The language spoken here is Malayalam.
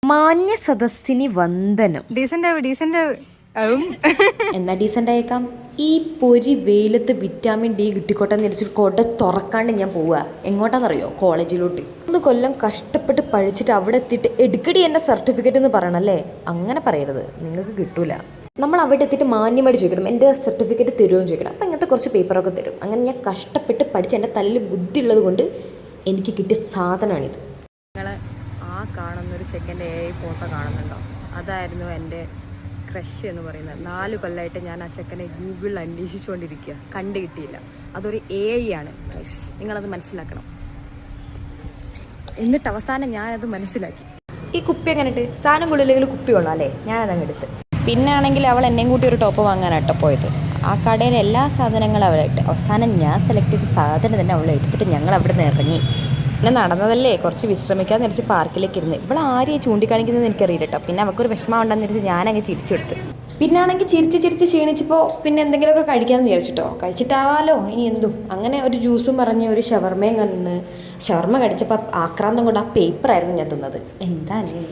മാന്യ സദസ്സിനി വന്ദനം. എന്നാ ഡീസൻ്റ് ആയേക്കാം. ഈ പൊരി വെയിലത്ത് വിറ്റാമിൻ ഡി കിട്ടിക്കോട്ടെ എന്ന് വിചാരിച്ചിട്ട് കൊട തുറക്കാണ്ട് ഞാൻ പോവുക. എങ്ങോട്ടാണെന്നറിയോ? കോളേജിലോട്ട്. 1 കൊല്ലം കഷ്ടപ്പെട്ട് പഠിച്ചിട്ട് അവിടെ എത്തിയിട്ട് എടുക്കടി എൻ്റെ സർട്ടിഫിക്കറ്റ് എന്ന് പറയണല്ലേ. അങ്ങനെ പറയരുത്, നിങ്ങൾക്ക് കിട്ടൂല. നമ്മൾ അവിടെ എത്തിയിട്ട് മാന്യമായിട്ട് ചോദിക്കണം, എൻ്റെ സർട്ടിഫിക്കറ്റ് തരുമെന്ന് ചോദിക്കണം. അപ്പം ഇങ്ങനത്തെ കുറച്ച് പേപ്പറൊക്കെ തരും. അങ്ങനെ ഞാൻ കഷ്ടപ്പെട്ട് പഠിച്ച് എൻ്റെ തലയിൽ ബുദ്ധി ഉള്ളത് കൊണ്ട് എനിക്ക് കിട്ടിയ സാധനമാണിത്. നിങ്ങൾ ആ കാണുന്നൊരു ചെക്കൻ്റെ ഫോട്ടോ കാണുന്നുണ്ടോ? അതായിരുന്നു എൻ്റെ ക്രഷ് എന്ന് പറയുന്നത്. 4 കൊല്ലമായിട്ട് ഞാൻ ആ ചെക്കനെ ഗൂഗിളിൽ അന്വേഷിച്ചുകൊണ്ടിരിക്കുക, കണ്ടു കിട്ടിയില്ല. അതൊരു AI ആണ് ഗൈസ്, നിങ്ങളത് മനസ്സിലാക്കണം. എന്നിട്ട് അവസാനം ഞാനത് മനസ്സിലാക്കി. ഈ കുപ്പി എങ്ങനെ ഇട്ട് സാധനം കൊള്ളില്ലെങ്കിൽ കുപ്പി കൊള്ളാം അല്ലേ? ഞാനതങ്ങ് എടുത്ത്. പിന്നെ ആണെങ്കിൽ അവൾ എന്നെയും കൂട്ടി ഒരു ടോപ്പ് വാങ്ങാനാട്ടോ പോയത്. ആ കടയിലെ എല്ലാ സാധനങ്ങളും അവളിട്ട്. അവസാനം ഞാൻ സെലക്ട് ചെയ്ത സാധനം തന്നെ അവൾ എടുത്തിട്ട് ഞങ്ങൾ അവിടെ നിന്ന് ഇറങ്ങി. പിന്നെ നടന്നതല്ലേ, കുറച്ച് വിശ്രമിക്കാന്ന് വിചാരിച്ച് പാർക്കിലേക്ക് ഇരുന്ന്. ഇവിടെ ആരെയും ചൂണ്ടിക്കാണിക്കുന്നതെന്ന് എനിക്കറിയില്ല കേട്ടോ. പിന്നെ അവൾക്കൊരു വിഷമം ഉണ്ടെന്ന് വിചാരിച്ച് ഞാനങ്ങ് ചിരിച്ചെടുത്ത്. പിന്നെ ആണെങ്കിൽ ചിരിച്ച് ക്ഷീണിച്ചപ്പോൾ പിന്നെ എന്തെങ്കിലുമൊക്കെ കഴിക്കാമെന്ന് വിചാരിച്ചിട്ടോ. കഴിച്ചിട്ടാവാലോ ഇനി എന്തും. അങ്ങനെ ഒരു ജ്യൂസും പറഞ്ഞ് ഒരു ഷവർമയും കന്ന് ഷവർമ കടിച്ചപ്പോൾ ആക്രാന്തം കൊണ്ട് ആ പേപ്പറായിരുന്നു ഞാൻ തിന്നത്. എന്താ അല്ലേ.